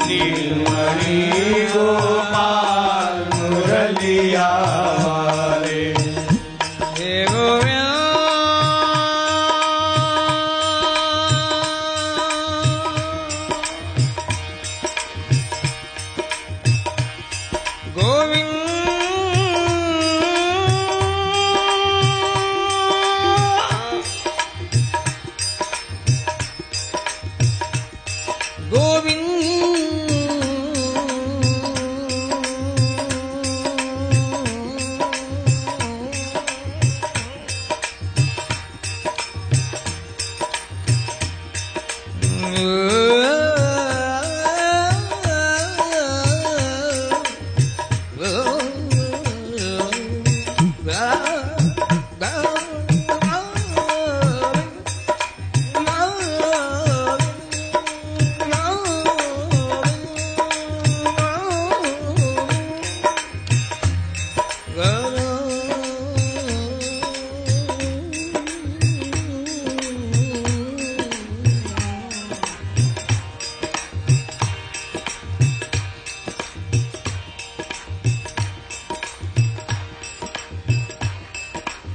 नीलमणि गोपाल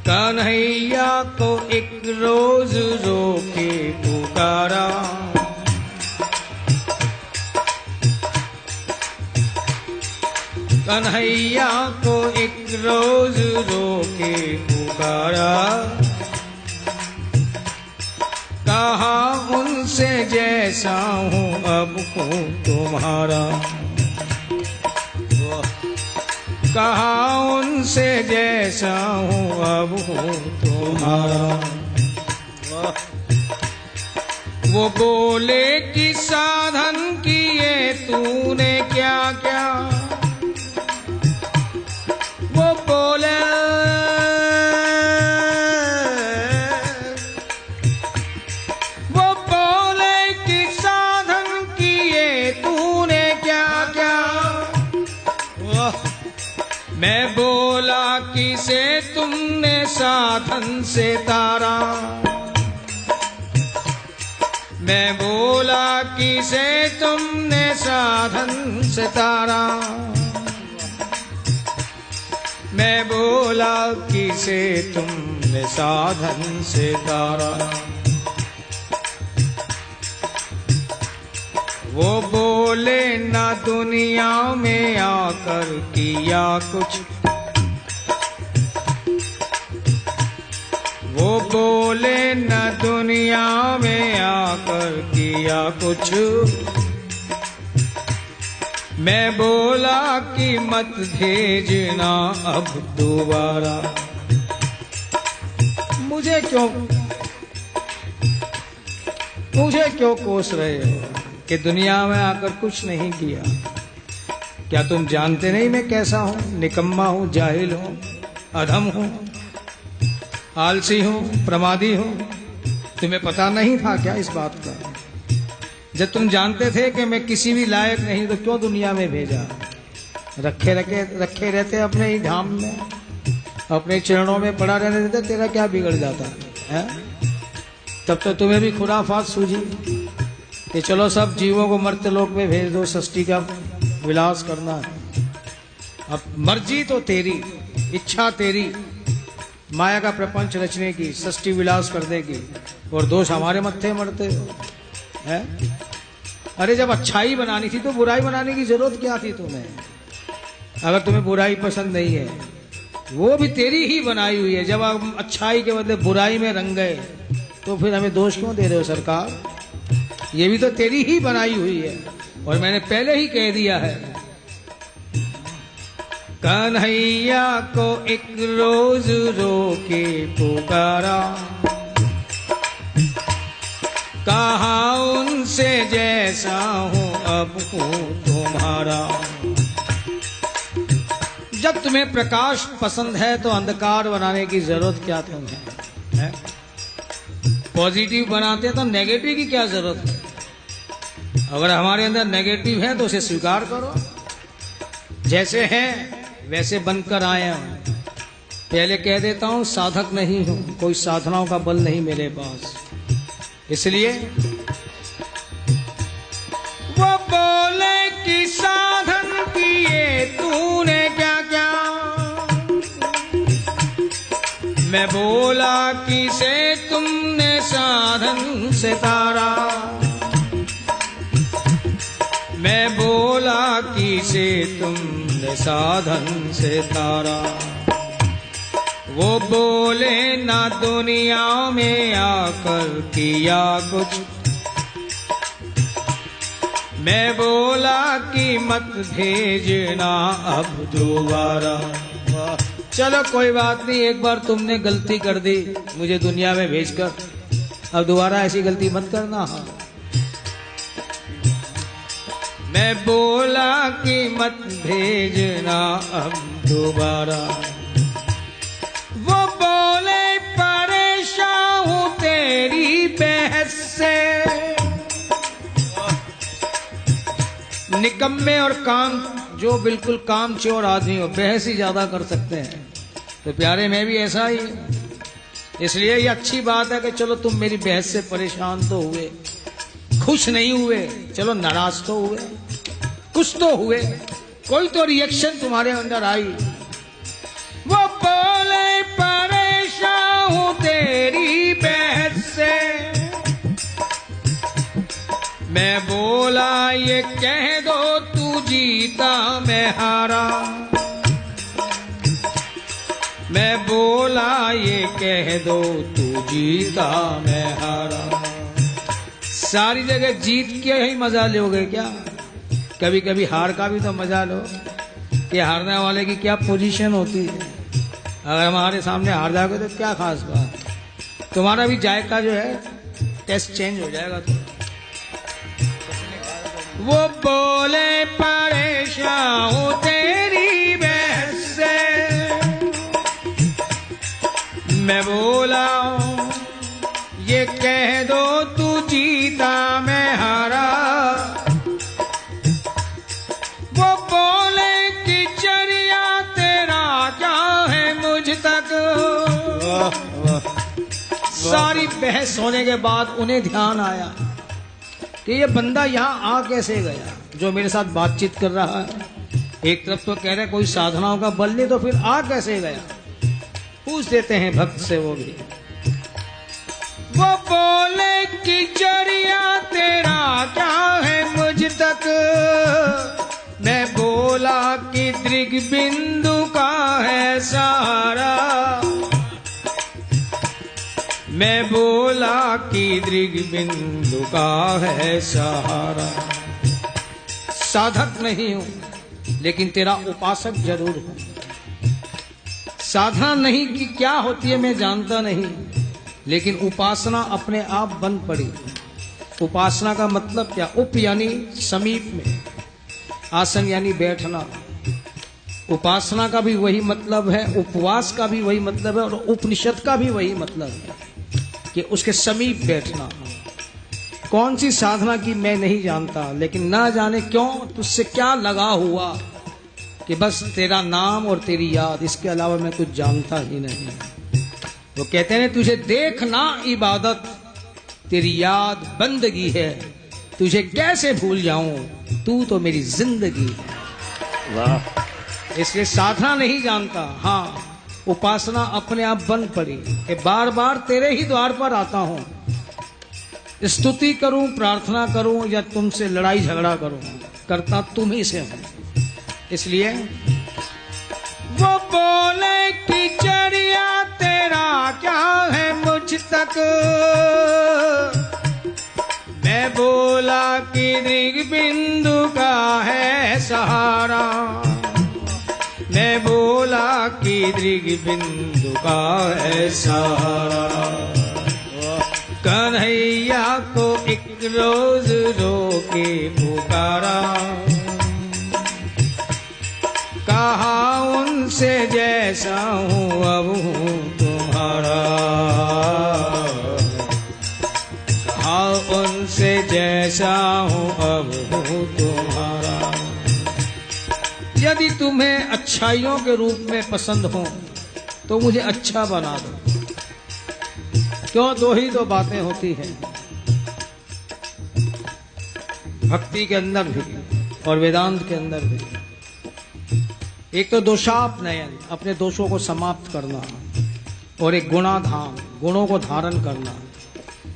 कन्हैया को एक रोज रोके पुकारा, कन्हैया को एक रोज रोके पुकारा, कहा उनसे जैसा हूँ अब हूँ तुम्हारा, कहा उनसे जैसा हूँ अब हूँ तुम्हारा। वो बोले कि साधन किए तूने क्या क्या, वो बोले कि साधन किए तूने क्या क्या। मैं बोला किसे तुमने साधन से तारा, मैं बोला किसे तुमने साधन से तारा, मैं बोला किसे तुमने साधन से तारा। वो बोले ना दुनिया में आकर किया कुछ, वो बोले न दुनिया में आकर किया कुछ, मैं बोला कि मत भेजना अब दोबारा। मुझे क्यों कोस रहे हो कि दुनिया में आकर कुछ नहीं किया। क्या तुम जानते नहीं मैं कैसा हूं? निकम्मा हूं, जाहिल हूं, अधम हूं, आलसी हूं, प्रमादी हूं। तुम्हें पता नहीं था क्या इस बात का? जब तुम जानते थे कि मैं किसी भी लायक नहीं तो क्यों दुनिया में भेजा? रखे रहते अपने ही धाम में, अपने चरणों में पड़ा रहने देते, तेरा क्या बिगड़ जाता है? तब तो तुम्हें भी खुराफात सूझी कि चलो सब जीवों को मर्त्य लोक में भेज दो, सृष्टि का विलास करना है। अब मर्जी तो तेरी, इच्छा तेरी, माया का प्रपंच रचने की, सृष्टि विलास करने की, और दोष हमारे मत्थे मरते हो है? अरे जब अच्छाई बनानी थी तो बुराई बनाने की जरूरत क्या थी तुम्हें? अगर तुम्हें बुराई पसंद नहीं है, वो भी तेरी ही बनाई हुई है। जब आप अच्छाई के बदले बुराई में रंग गए तो फिर हमें दोष क्यों दे रहे हो सरकार? ये भी तो तेरी ही बनाई हुई है, और मैंने पहले ही कह दिया है। कन्हैया को एक रोज रोके पुकारा, कहा उनसे जैसा हूँ अब हूँ तुम्हारा। जब तुम्हें प्रकाश पसंद है तो अंधकार बनाने की जरूरत क्या तुम्हें है? पॉजिटिव बनाते हैं तो नेगेटिव की क्या जरूरत है? अगर हमारे अंदर नेगेटिव है तो उसे स्वीकार करो, जैसे हैं वैसे बनकर आए हूं। पहले कह देता हूं साधक नहीं हूं, कोई साधनाओं का बल नहीं मेरे पास। इसलिए वो बोले कि साधन किए तूने क्या क्या, मैं बोला किसे तुमने साधन से तारा, मैं बोला किसे तुमने साधन से तारा। वो बोले ना दुनिया में आकर किया कुछ, मैं बोला कि मत भेजना अब दोबारा। चलो कोई बात नहीं, एक बार तुमने गलती कर दी मुझे दुनिया में भेजकर, अब दोबारा ऐसी गलती मत करना। मैं बोला कि मत भेजना अब दोबारा। वो बोले परेशान हूं तेरी बहस से, निकम्मे और काम जो बिल्कुल काम चोर आदमी हो बहस ही ज्यादा कर सकते हैं। तो प्यारे मैं भी ऐसा ही, इसलिए ये अच्छी बात है कि चलो तुम मेरी बहस से परेशान तो हुए, खुश नहीं हुए, चलो नाराज तो हुए, कुछ तो हुए, कोई तो रिएक्शन तुम्हारे अंदर आई। वो बोले परेशान मैं बोला ये कह दो तू जीता मैं हारा, मैं बोला ये कह दो तू जीता मैं हारा। सारी जगह जीत के ही मजा लोगे क्या? कभी कभी हार का भी तो मजा लो कि हारने वाले की क्या पोजीशन होती है। अगर हमारे सामने हार जाओगे तो क्या खास बात, तुम्हारा भी जायका जो है टेस्ट चेंज हो जाएगा। तो वो बोले परेशान हूं तेरी बहस से, मैं बोला ये कह दो तू जीता मैं हारा। वो बोले कि चरिया तेरा क्या है मुझ तक। सारी बहस होने के बाद उन्हें ध्यान आया कि ये बंदा यहाँ आ कैसे गया जो मेरे साथ बातचीत कर रहा है। एक तरफ तो कह रहे कोई साधनाओं का बल नहीं, तो फिर आ कैसे गया? पूछ देते हैं भक्त से वो भी। वो बोले कि चरिया तेरा क्या है मुझ तक, मैं बोला कि दृग बिंदु का है सहारा, मैं बोला कि दृग बिंदु का है सहारा। साधक नहीं हूं लेकिन तेरा उपासक जरूर हूं। साधना नहीं कि क्या होती है मैं जानता नहीं, लेकिन उपासना अपने आप बन पड़ी। उपासना का मतलब क्या? उप यानी समीप में, आसन यानी बैठना। उपासना का भी वही मतलब है, उपवास का भी वही मतलब है, और उपनिषद का भी वही मतलब है कि उसके समीप बैठना। कौन सी साधना की मैं नहीं जानता, लेकिन ना जाने क्यों तुझसे क्या लगा हुआ कि बस तेरा नाम और तेरी याद, इसके अलावा मैं कुछ जानता ही नहीं। वो कहते हैं तुझे देखना इबादत, तेरी याद बंदगी है, तुझे कैसे भूल जाऊं, तू तो मेरी जिंदगी है। वाह। इसलिए साधना नहीं जानता, हाँ उपासना अपने आप बन पड़ी कि बार बार तेरे ही द्वार पर आता हूं, स्तुति करूं, प्रार्थना करूं या तुमसे लड़ाई झगड़ा करूं, करता तुम ही से हूं। इसलिए वो बोले कि चरिया तेरा क्या है मुझ तक, मैं बोला कि दृग बिंदु का है सहारा, मैं बोला कि दृग बिंदु का है सहारा। कन्हैया को एक रोज रोके पुकारा, कहा उनसे जैसा हूँ अब हूँ तुम्हारा, कहा उनसे जैसा हूँ अब हूँ तुम्हारा। यदि तुम्हें अच्छाइयों के रूप में पसंद हो तो मुझे अच्छा बना दो। क्यों? दो ही तो बातें होती हैं भक्ति के अंदर भी और वेदांत के अंदर भी। एक तो दोषापनयन, अपने दोषों को समाप्त करना, और एक गुणाधाम, गुणों को धारण करना।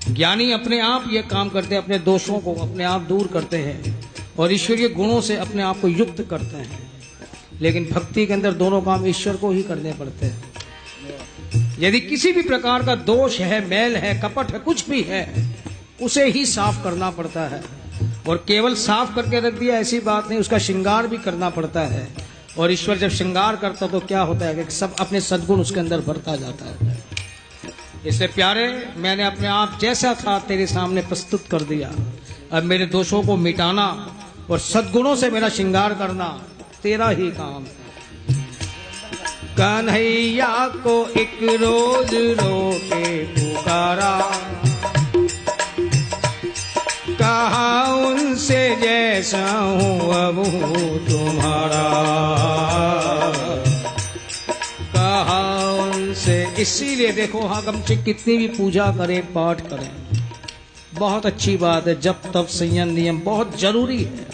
ज्ञानी अपने आप ये काम करते हैं, अपने दोषों को अपने आप दूर करते हैं और ईश्वरीय गुणों से अपने आप को युक्त करते हैं। लेकिन भक्ति के अंदर दोनों काम ईश्वर को ही करने पड़ते हैं। यदि किसी भी प्रकार का दोष है, मैल है, कपट है, कुछ भी है, उसे ही साफ करना पड़ता है। और केवल साफ करके रख दिया ऐसी बात नहीं, उसका श्रृंगार भी करना पड़ता है। और ईश्वर जब श्रृंगार करता तो क्या होता है कि सब अपने सद्गुण उसके अंदर भरता जाता है। इसलिए प्यारे, मैंने अपने आप जैसा था तेरे सामने प्रस्तुत कर दिया। अब मेरे दोषों को मिटाना और सद्गुणों से मेरा श्रृंगार करना तेरा ही काम है। कन्हैया को एक रोज रोके पुकारा, कहा उनसे जैसा हूँ अब हूँ तुम्हारा, कहा उनसे। इसीलिए देखो हम कितनी भी पूजा करें, पाठ करें, बहुत अच्छी बात है। जब तब संयम नियम बहुत जरूरी है।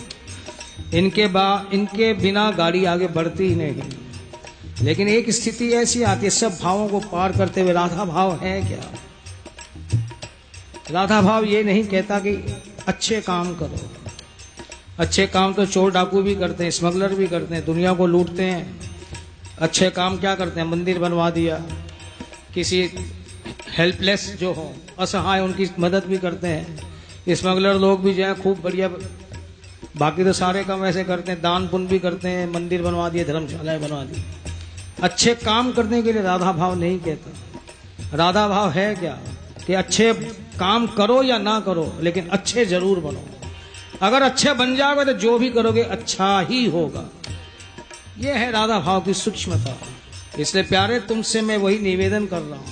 इनके बिना गाड़ी आगे बढ़ती ही नहीं। लेकिन एक स्थिति ऐसी आती है, सब भावों को पार करते हुए राधा भाव है क्या? राधा भाव ये नहीं कहता कि अच्छे काम करो। अच्छे काम तो चोर डाकू भी करते हैं, स्मगलर भी करते हैं, दुनिया को लूटते हैं। अच्छे काम क्या करते हैं? मंदिर बनवा दिया, किसी हेल्पलेस जो हो, असहाय, उनकी मदद भी करते हैं। स्मगलर लोग भी जो है खूब बढ़िया, बाकी तो सारे काम ऐसे करते हैं, दान पुण्य भी करते हैं, मंदिर बनवा दिए, धर्मशालाएं बनवा दी। अच्छे काम करने के लिए राधा भाव नहीं कहता। राधा भाव है क्या कि अच्छे काम करो या ना करो, लेकिन अच्छे जरूर बनो। अगर अच्छे बन जाओगे तो जो भी करोगे अच्छा ही होगा। यह है राधा भाव की सूक्ष्मता। इसलिए प्यारे, तुमसे मैं वही निवेदन कर रहा हूं,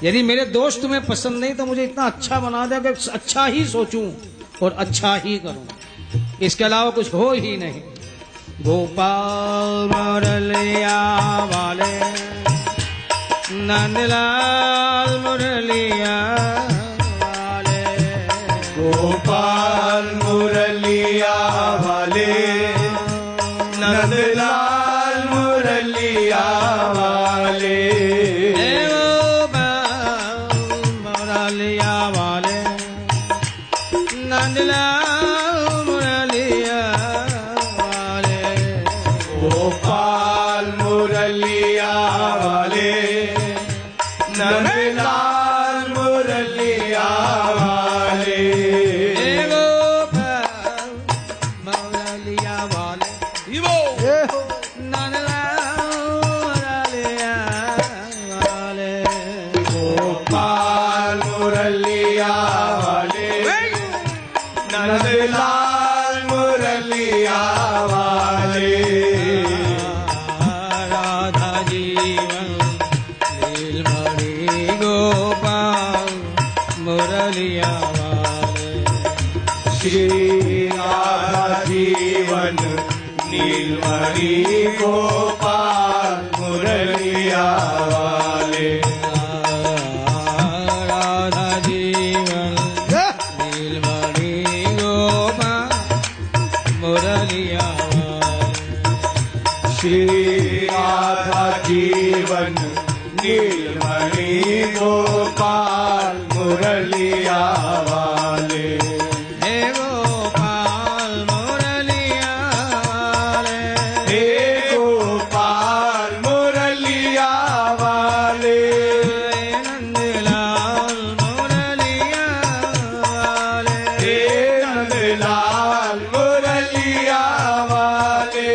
यदि मेरे दोस्त तुम्हें पसंद नहीं तो मुझे इतना अच्छा बना दे कि अच्छा ही सोचूं और अच्छा ही करूं, इसके अलावा कुछ हो ही नहीं। गोपाल मुरलिया वाले, नंदलाल मुरलिया वाले, गोपाल मुरलिया वाले, नंदलाल मुरलिया वाले, मुरलिया वाले, नंदलाल मुरलिया वाले, गोपाल मुरलिया वाले, नंदलाल मुरलिया वाले, गोपाल मुरलिया वाले, गोपाल मुरलिया वाले, नंदलाल मुरलिया वाले, राधा जीवन नीलमणि गोपाल मुरलिया वाले, श्री राधा जीवन नीलमणि गोपाल मुरलिया वाले, राधा जीवन नीलमणि गोपाल मुरलिया वाले, श्री राधा जीवन नीलमणि गोपाल मुरलिया वाले, हे गोपाल मुरलिया वाले, हे गोपाल मुरलिया वाले, नंदलाल मुरलिया वाले, हे नंदलाल मुरलिया वाले,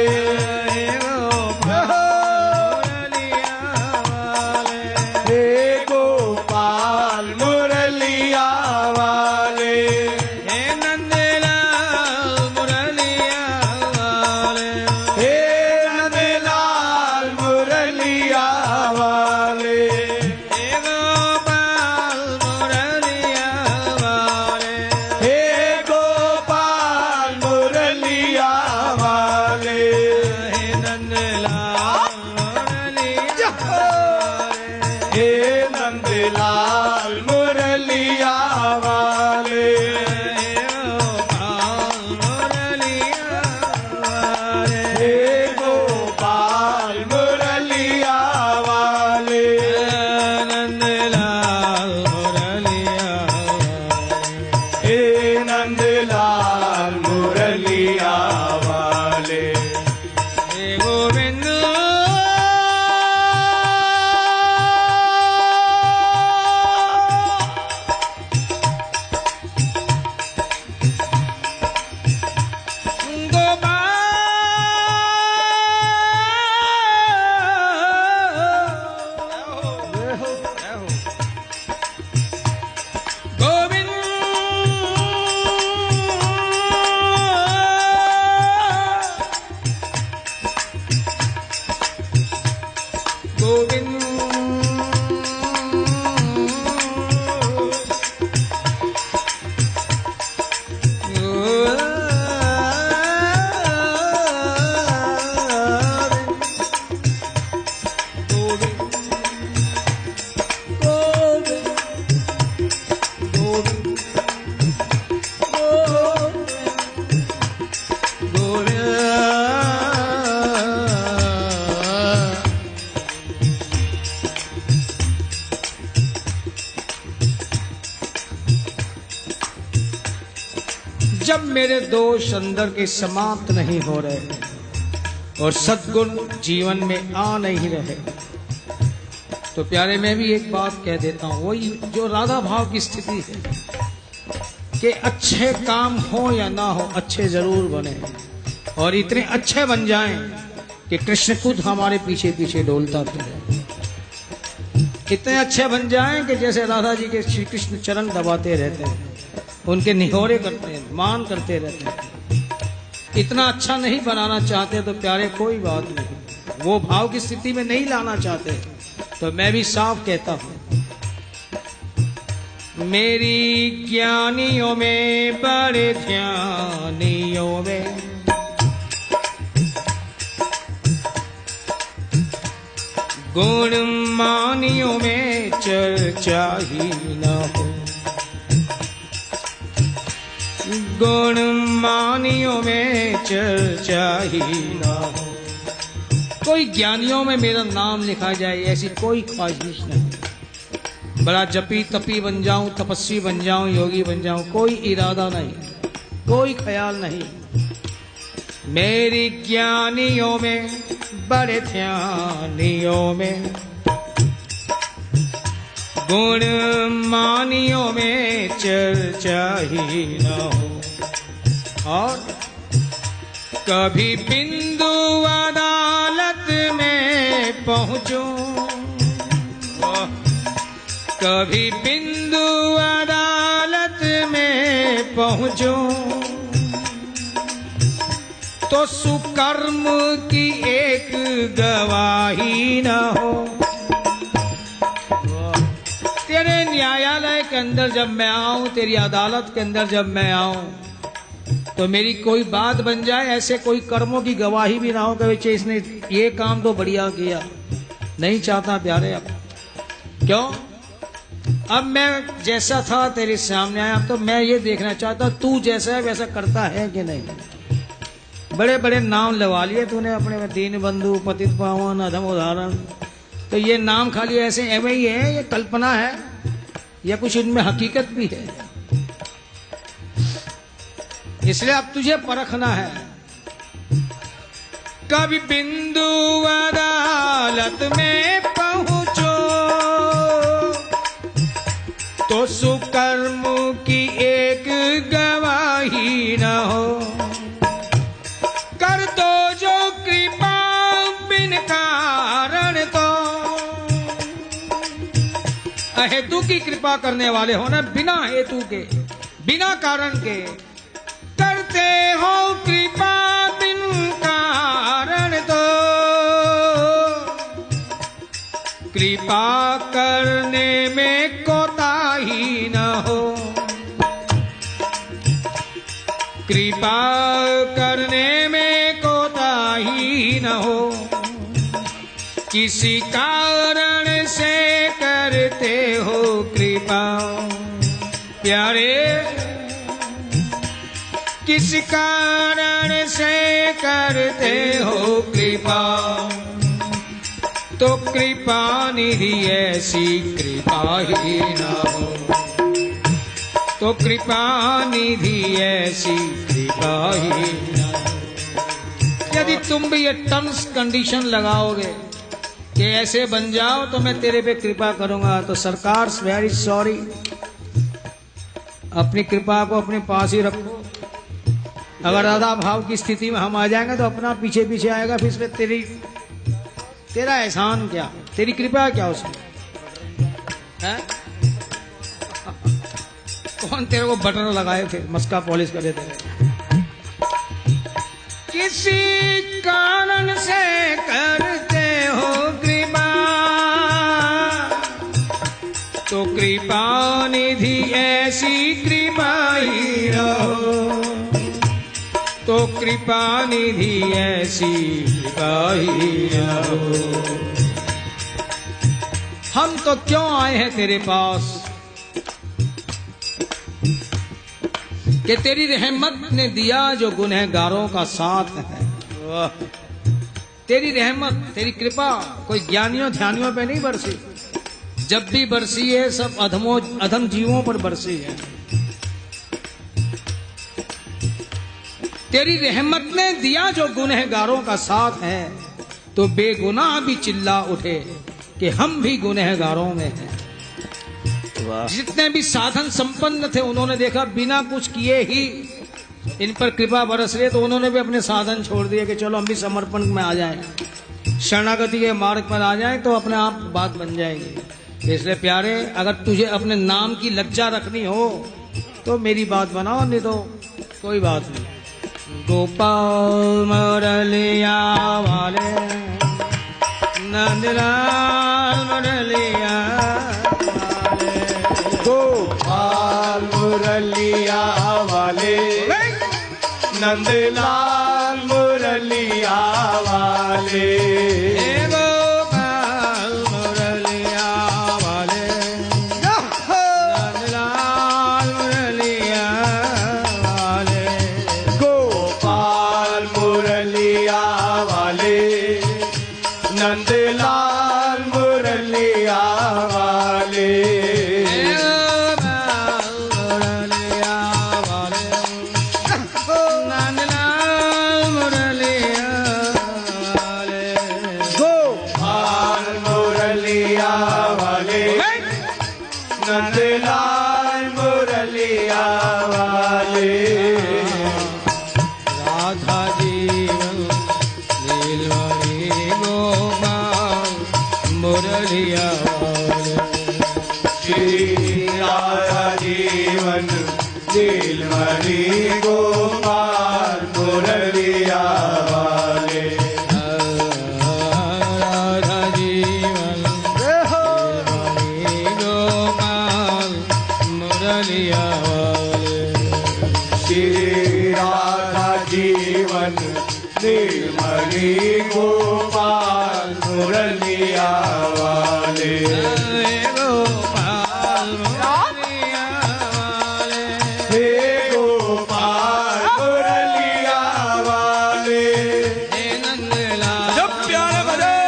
हे गोपाल मुरलिया वाले, हे गोपाल मुरलिया वाले, हे नंदलाल मुरलिया वाले, हे नंदलाल मुरलिया वाले, हे गोपाल मुरलिया वाले, हे गोपाल मुरलिया वाले, हे नंदलाल मुरलिया वाले, हे नंदलाल मुरलिया वाले, हे गोपाल मुरलिया वाले, हे नंदलाल मुरलिया वाले, गोविंद जब मेरे दोष अंदर के समाप्त नहीं हो रहे और सद्गुण जीवन में आ नहीं रहे, तो प्यारे मैं भी एक बात कह देता हूं, वही जो राधा भाव की स्थिति है कि अच्छे काम हो या ना हो, अच्छे जरूर बने और इतने अच्छे बन जाएं कि कृष्ण खुद हमारे पीछे पीछे डोलता फिरे। इतने अच्छे बन जाएं कि जैसे राधा जी के श्री कृष्ण चरण दबाते रहते हैं, उनके निहोरे करते हैं, मान करते रहते हैं। इतना अच्छा नहीं बनाना चाहते तो प्यारे कोई बात नहीं, वो भाव की स्थिति में नहीं लाना चाहते तो मैं भी साफ कहता हूं, मेरी ज्ञानियों में बड़े ध्यानियों में गुण मानियों में चर्चा ही न हो, गुण मानियों में चर्चा ही न हो। कोई ज्ञानियों में मेरा नाम लिखा जाए ऐसी कोई ख्वाहिश नहीं। बड़ा जपी तपी बन जाऊं, तपस्वी बन जाऊं, योगी बन जाऊं, कोई इरादा नहीं, कोई ख्याल नहीं। मेरी ज्ञानियों में बड़े ध्यानियों में गुण मानियों में चर्चा ही न हो। और कभी बिंदु अदालत में पहुंचूं, कभी बिंदु अदालत में पहुंचूं तो सुकर्म की एक गवाही न हो। तेरे न्यायालय के अंदर जब मैं आऊं, तेरी अदालत के अंदर जब मैं आऊं, तो मेरी कोई बात बन जाए, ऐसे कोई कर्मों की गवाही भी ना हो कि बच्चे इसने ये काम तो बढ़िया किया। नहीं चाहता प्यारे। अब क्यों? अब मैं जैसा था तेरे सामने आया, अब तो मैं ये देखना चाहता तू जैसा है वैसा करता है कि नहीं। बड़े बड़े नाम लगा लिए तूने अपने में, दीन बंधु, पतित पावन, अधम उदाहरण। तो ये नाम खाली ऐसे एवं ही है, ये कल्पना है या कुछ इनमें हकीकत भी है? इसलिए अब तुझे परखना है। कभी बिंदु अदालत में पहुंचो तो सुकर्म की एक गवाही न हो। कर दो जो कृपा बिन कारण, तो अहेतु की कृपा करने वाले हो ना, बिना हेतु के, बिना कारण के करते हो कृपा बिन कारण, तो कृपा करने में कोताही न हो। कृपा करने में कोताही न हो। किसी कारण से करते हो कृपा प्यारे, किस कारण से करते हो कृपा, तो कृपा निधि ऐसी कृपा ही ना हो। तो कृपा निधि ऐसी कृपा ही ना हो। यदि तुम भी ये टर्म्स कंडीशन लगाओगे कि ऐसे बन जाओ तो मैं तेरे पे कृपा करूंगा, तो सरकार वेरी सॉरी, अपनी कृपा को अपने पास ही रखो। अगर राधा भाव की स्थिति में हम आ जाएंगे तो अपना पीछे पीछे आएगा, फिर इसमें तेरा एहसान क्या, तेरी कृपा क्या उसमें है? कौन तेरे को बटन लगाए फिर मस्का पॉलिश करे तेरे? किसी कारण से करते हो कृपा, तो कृपा निधि ऐसी कृपा ही रहो। तो कृपा निधि ऐसी कृपा ही रहो। हम तो क्यों आए हैं तेरे पास कि तेरी रहमत ने दिया जो गुनहगारों का साथ है। तेरी रहमत, तेरी कृपा कोई ज्ञानियों ध्यानियों पे नहीं बरसी, जब भी बरसी है सब अधम जीवों पर बरसी है। तेरी रहमत ने दिया जो गुनहगारों का साथ है, तो बेगुनाह भी चिल्ला उठे कि हम भी गुनहगारों में हैं। जितने भी साधन संपन्न थे उन्होंने देखा बिना कुछ किए ही इन पर कृपा बरस रही, तो उन्होंने भी अपने साधन छोड़ दिए कि चलो हम भी समर्पण में आ जाएं, शरणागति के मार्ग पर आ जाएं, तो अपने आप बात बन जाएगी। इसलिए प्यारे, अगर तुझे अपने नाम की लज्जा रखनी हो तो मेरी बात बनाओ, नहीं तो कोई बात नहीं। गोपाल मुरलिया वाले, नंदलाल मुरलिया वाले, गोपाल मुरलिया वाले, नंदलाल मुरलिया वाले, गोपाल मुरलिया वाले, नंदलाल मुरलिया वाले, गोपाल मुरलिया वाले, नंदलाल मुरलिया वाले, नंदलाल मुरलिया वाले, राधा जीवन नीलमणि गोपाल मुरलिया वाले, श्री राधा जीवन नीलमणि गोपाल मुरलिया वाले, राधा जीवन नीलमणि गोपाल मुरलिया वाले, श्री राधा जीवन नीलमणि गोपाल मुरलिया वाले, गोपाल मुरलिया वाले, हे गोपाल मुरलिया वाले, हे नंदलाल जब प्यारे बजे,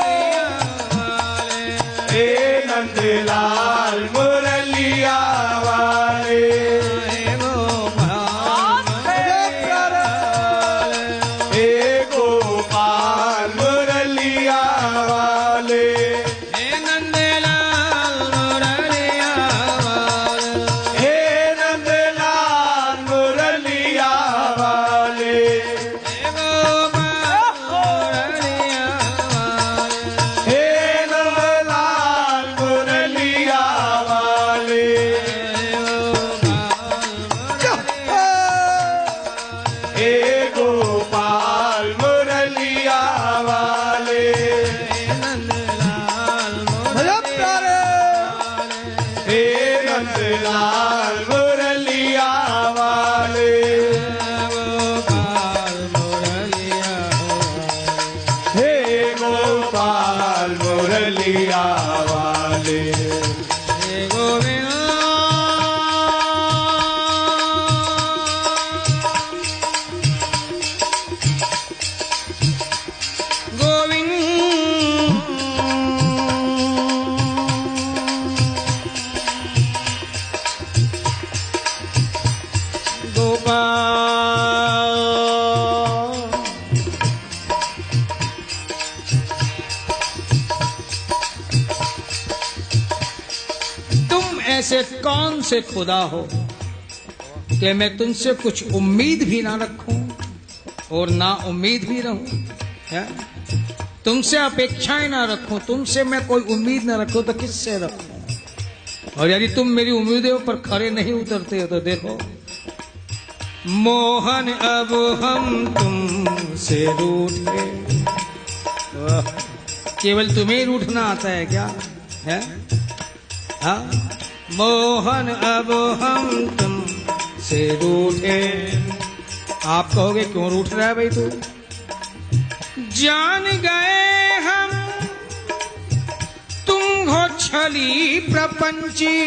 हे नंदलाल मुरलिया वाले, हे गोपाल हे गोपाल मुरलिया वाले, हे नंदलाल मुरलिया वाले, हे नंदलाल मुरलिया वाले, हे गोपाल मुरलिया वाले, हे नंदलाल मुरलिया वाले, हे गोपाल मुरलिया वाले, हे नंदलाल मुरलिया वाले, हे गोपाल मुरलिया वाले, तुम ऐसे कौन से खुदा हो कि मैं तुमसे कुछ उम्मीद भी ना रखूं और ना उम्मीद भी रहूं, है? तुमसे अपेक्षाएं ना रखूं, तुमसे मैं कोई उम्मीद ना रखूं तो किससे रखूं? और यदि तुम मेरी उम्मीदों पर खरे नहीं उतरते हो तो देखो, मोहन अब हम तुमसे रूठे। वाह, केवल तुम्हें रूठना आता है क्या, है? हाँ, मोहन अब हम तुमसे रूठे। आप कहोगे क्यों रूठ रहा है भाई तू? जान गए हम तुम हो छली प्रपंची,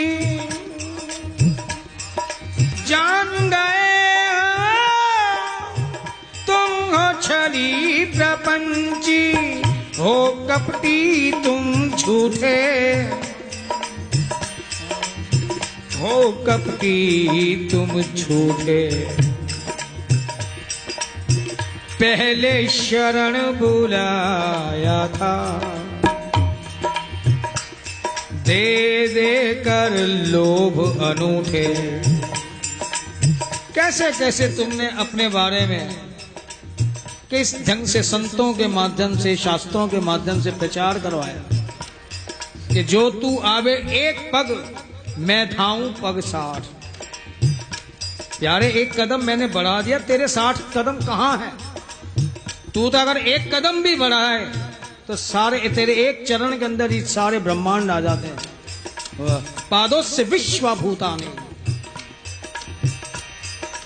जान गए हम तुम हो छली प्रपंची, हो कपटी तुम झूठे, हो कपटी तुम झूठे। पहले शरण बुलाया था, दे दे कर लोभ अनूठे। कैसे कैसे तुमने अपने बारे में किस ढंग से संतों के माध्यम से, शास्त्रों के माध्यम से प्रचार करवाया कि जो तू आवे एक पग मैं धाऊं पग 60। प्यारे, एक कदम मैंने बढ़ा दिया, तेरे 60 कदम कहाँ है? तू तो अगर एक कदम भी बढ़ाए तो सारे तेरे एक चरण के अंदर ही सारे ब्रह्मांड आ जाते हैं। पादों से विश्व भूतानि,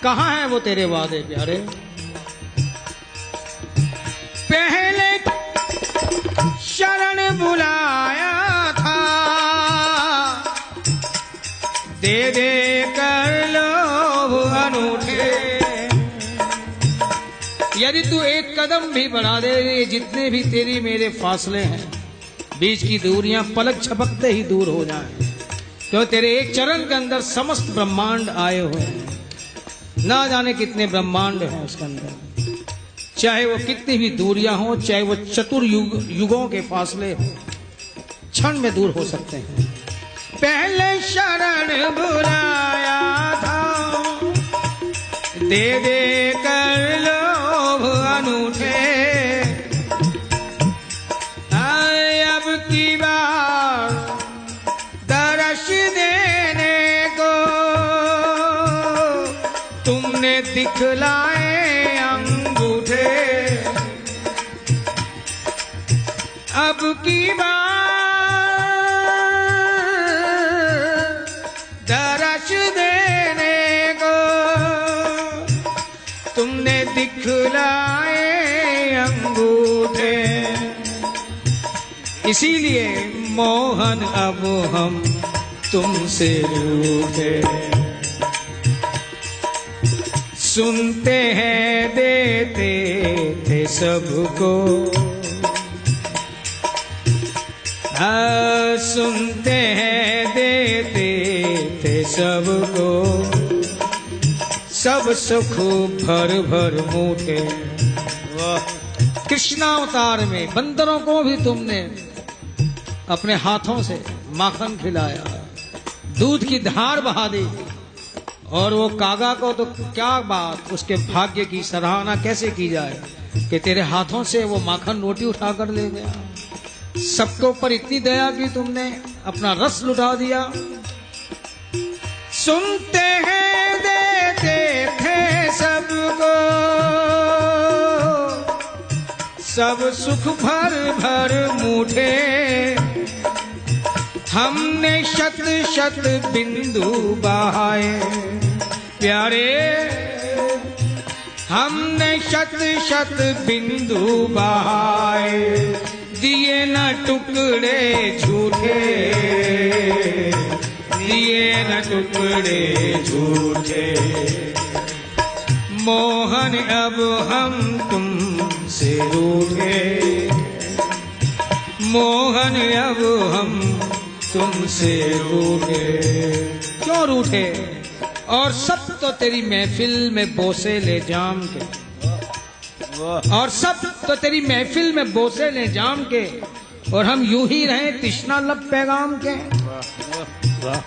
कहाँ है वो तेरे वादे प्यारे? पहले शरण बुलाया था, दे दे कर लोभ अनूठे। यदि तू एक कदम भी बढ़ा दे, जितने भी तेरी मेरे फासले हैं, बीच की दूरियां पलक झपकते ही दूर हो जाएं, तो तेरे एक चरण के अंदर समस्त ब्रह्मांड आए हुए हैं। ना जाने कितने ब्रह्मांड हैं उसके अंदर, चाहे वो कितनी भी दूरियां हो, चाहे वो युगों के फासले हो, क्षण में दूर हो सकते हैं। पहले शरण बुलाया था, दे दे कर लोभ अनूठे। अब की बार दर्श देने को तुमने दिखलाए अंगूठे। अब की बार दर्श देने को तुमने दिखलाए अंगूठे। इसीलिए मोहन अब हम तुमसे रूठे। सुनते हैं देते थे सबको, सुनते हैं देते थे सबको, सब सुख भर भर मूठे। कृष्णावतार में बंदरों को भी तुमने अपने हाथों से माखन खिलाया, दूध की धार बहा दी, और वो कागा को तो क्या बात, उसके भाग्य की सराहना कैसे की जाए कि तेरे हाथों से वो माखन रोटी उठा कर ले गया। सबके ऊपर इतनी दया की तुमने, अपना रस लुटा दिया। सुनते हैं देते थे सबको, सब सुख भर भर मूठे। हमने शत शत बिंदु बहाए प्यारे, हमने शत शत बिंदु बहाए, दिए न टुकड़े झूठे, दिए न टुकड़े झूठे। मोहन अब हम तुमसे रूठे, मोहन अब हम तुमसे रूठे। क्यों रूठे? और सब तो तेरी महफिल में बोसे ले जाम के, और सब तो तेरी महफिल में बोसे ले जाम के, और हम यूं ही रहे तृष्णा लब पैगाम के।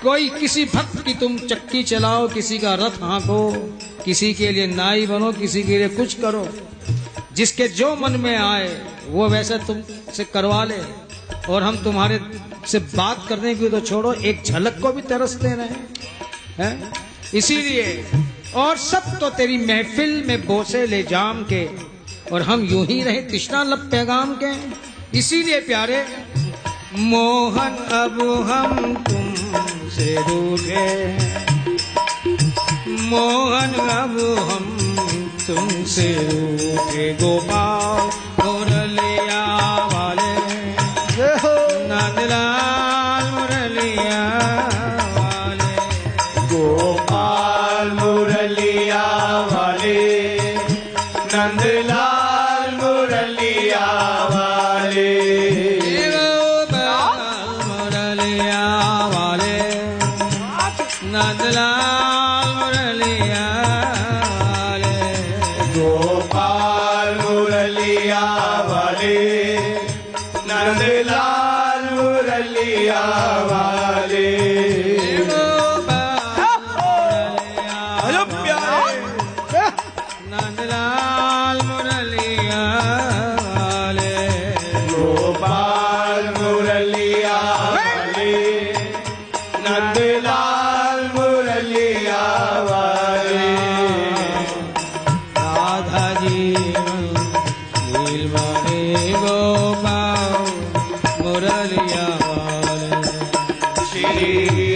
कोई किसी भक्त की तुम चक्की चलाओ, किसी का रथ हाँको, किसी के लिए नाई बनो, किसी के लिए कुछ करो, जिसके जो मन में आए वो वैसे तुमसे करवा ले, और हम तुम्हारे से बात करने की तो छोड़ो, एक झलक को भी तरसते रहे हैं। इसीलिए और सब तो तेरी महफिल में बोसे ले जाम के, और हम यूं ही रहे तृष्णा लब पैगाम के। इसीलिए प्यारे मोहन अब हम तुमसे रूठे, मोहन अब हम तुमसे रूठे। गोपाल मुरलिया वाले, नंदलाल मुरलिया वाले, गोपाल मुरलिया वाले, नंदलाल मुरलिया वाले, गोपाल मुरलिया वाले, नंदलाल मुरलिया वाले, गोपाल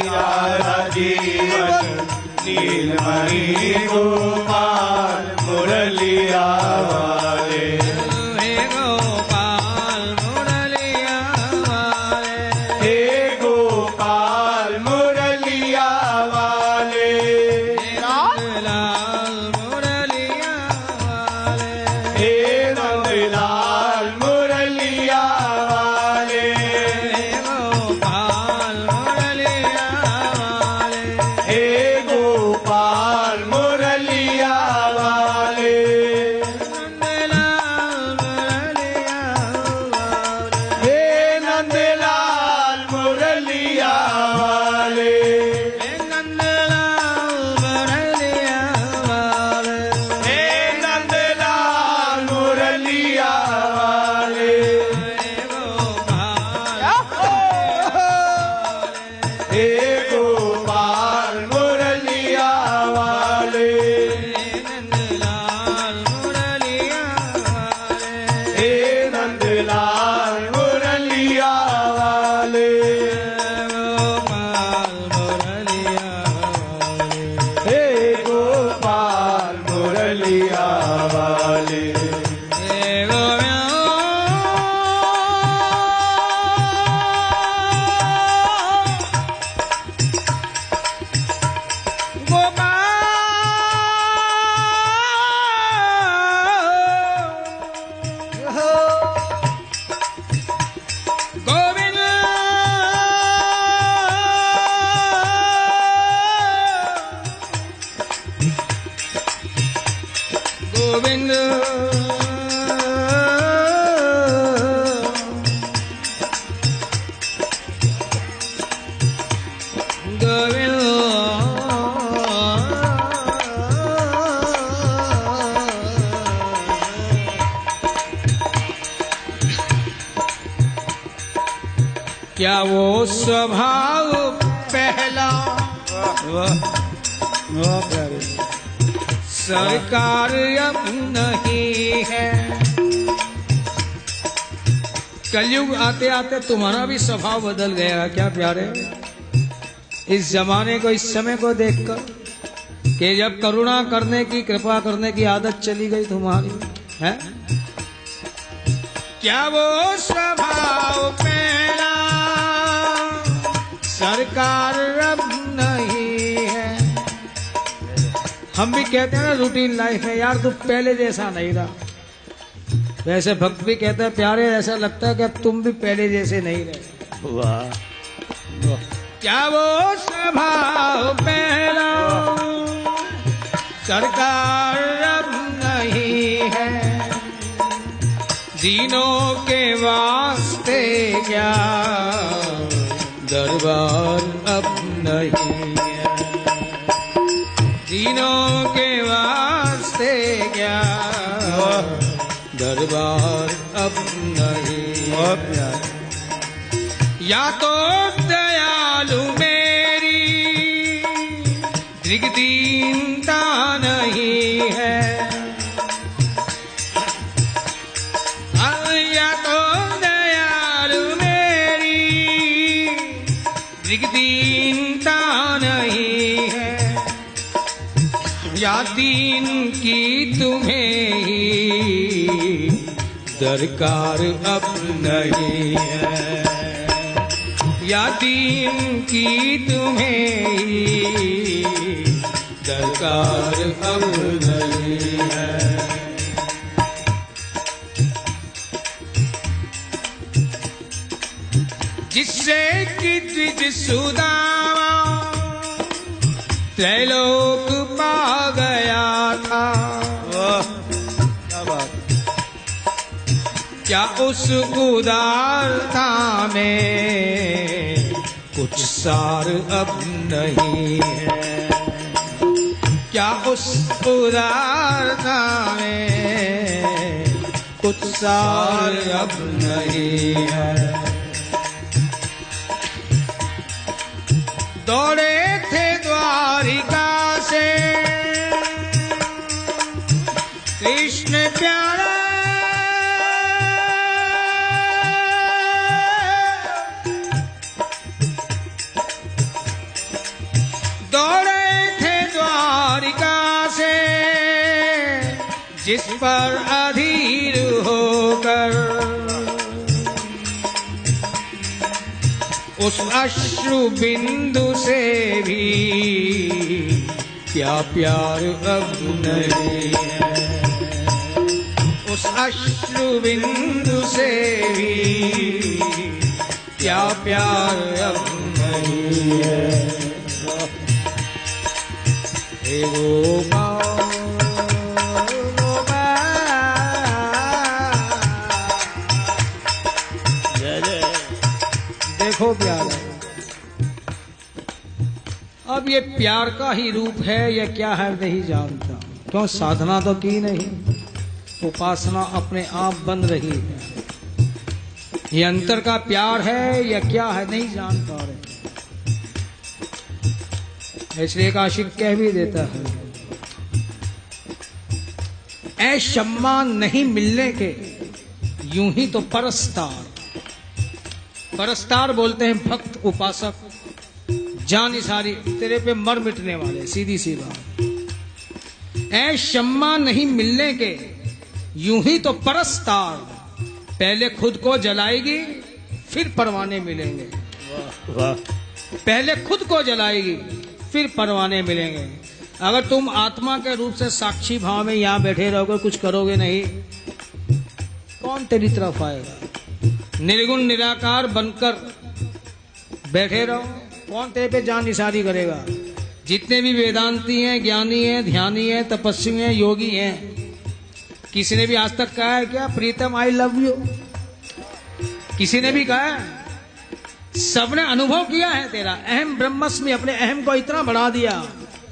राधा जीवन नीलमणि गोपाल मुरलिया वाले। हे गोपाल मुरलिया वाले, हे गोपाल मुरलिया वाले। नंदलाल मुरलिया वाले, हे नंदलाल मुरलिया वाले। हे गोपाल मुरलिया वाले, हे गोपाल मुरलिया वाले। नंदलाल मुरलिया वाले, हे नंदलाल मुरलिया वाले। हे नंदलाल मुरलिया वाले, हे गोपाल मुरलिया वाले। हे नंदलाल मुरलिया वाले, हे गोपाल मुरलिया वाले। गोविंद गोविंद क्या वो स्वभाव पहला सरकार अब नहीं है। कलयुग आते आते तुम्हारा भी स्वभाव बदल गया क्या प्यारे? इस जमाने को, इस समय को देखकर कि जब करुणा करने की, कृपा करने की आदत चली गई तुम्हारी है। क्या वो स्वभाव पहला सरकार अब नहीं है। हम भी कहते हैं ना रूटीन लाइफ है, यार तू पहले जैसा नहीं रहा। वैसे भक्त भी कहते हैं प्यारे, ऐसा लगता है कि अब तुम भी पहले जैसे नहीं रहे। वाह। क्या वो स्वभाव पहला सरकार अब नहीं है। दीनों के वास्ते क्या दरबार अब नहीं है। दीनों के वास्ते क्या दरबार अब नहीं है। या तो दयालु मेरी दृग्दीनता नहीं है। या तो दयालु मेरी दृग्दीनता नहीं है। या दीन की तुम्हें ही दरकार अब नहीं है। या दीन की तुम्हें ही दरकार अब नहीं है। जिससे कि द्विज सुदामा त्रैलोक पा गया था। क्या बात। क्या उस उदारता में कुछ सार अब नहीं है। क्या उस उदारता में कुछ सार अब नहीं है। दौड़े थे द्वारिका से कृष्ण प्यारा। दौड़े थे द्वारिका से जिस पर अधीर होकर, उस अश्रु बिंदु से भी क्या प्यार अब नहीं है, उस अश्रु बिंदु से भी क्या प्यार अब नहीं है। हे गोपाल देखो प्यार है। अब ये प्यार का ही रूप है या क्या है नहीं जानता, क्यों साधना तो की नहीं, उपासना अपने आप बन रही है। ये अंतर का प्यार है या क्या है नहीं जान पा रहे, इसलिए एक आशिक कह भी देता है, ऐ शम्मा नहीं मिलने के यूं ही तो परस्तार। परस्तार बोलते हैं भक्त उपासक, जान सारी तेरे पे मर मिटने वाले, सीधी सी बात। ऐ शम्मा नहीं मिलने के यूं ही तो परस्तार, पहले खुद को जलाएगी फिर परवाने मिलेंगे। वाह पहले खुद को जलाएगी फिर परवाने मिलेंगे। अगर तुम आत्मा के रूप से साक्षी भाव में यहां बैठे रहोगे, कुछ करोगे नहीं, कौन तेरी तरफ आएगा? निर्गुण निराकार बनकर बैठे रहो, कौन तेरे पे जान निसारी करेगा? जितने भी वेदांती हैं, ज्ञानी हैं, ध्यानी हैं, तपस्वी हैं, योगी हैं, किसी ने भी आज तक कहा है क्या प्रीतम आई लव यू? किसी ने भी कहा है? सबने अनुभव किया है तेरा अहम ब्रह्मस्मि, अपने अहम को इतना बढ़ा दिया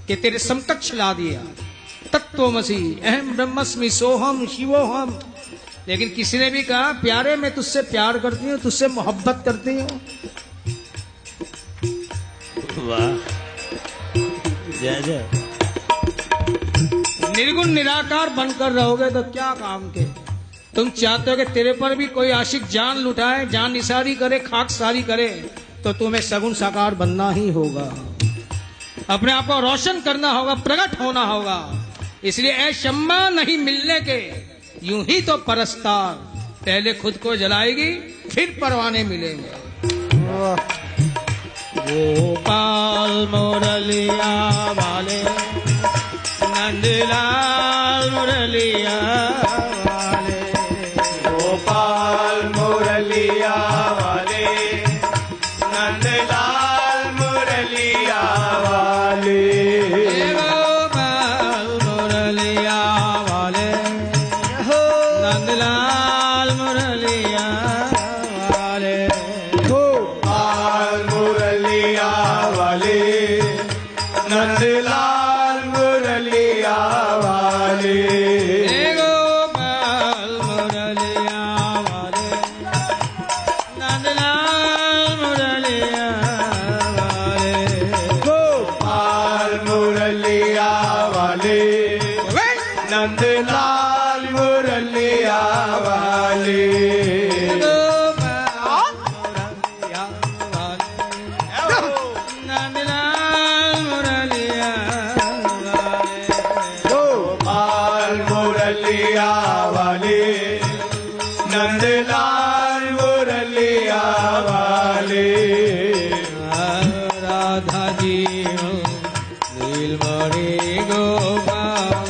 कि तेरे समकक्ष ला दिया। तत्वमसि अहम ब्रह्मस्मि सोहम शिवोहम। लेकिन किसी ने भी कहा प्यारे मैं तुझसे प्यार करती हूँ, तुझसे मोहब्बत करती हूँ। वाह जय जय। निर्गुण निराकार बनकर रहोगे तो क्या काम के? तुम चाहते हो कि तेरे पर भी कोई आशिक जान लुटाए, जान निसारी करे, खाक सारी करे, तो तुम्हें सगुण साकार बनना ही होगा, अपने आप को रोशन करना होगा, प्रकट होना होगा। इसलिए ऐ शम्मा नहीं मिलने के यूं ही तो परस्तार, पहले खुद को जलाएगी फिर परवाने मिलेंगे। गोपाल मुरलिया वाले, नंदलाल मुरलिया वाले, गोपाल मुरलिया वाले, नंदलाल मुरलिया वाले, गोपाल मुरलिया वाले, नंदलाल मुरलिया वाले, गोपाल मुरलिया वाले, नंदलाल मुरलिया वाले, गोपाल मुरलिया वाले, नंदलाल मुरलिया वाले, गोपाल मुरलिया वाले, नंदलाल मुरलिया वाले, नंदलाल मुरलिया वाले, गोपाल मुरलिया वाले, नंदलाल मुरलिया वाले, राधा जी नीलमणि गोपाल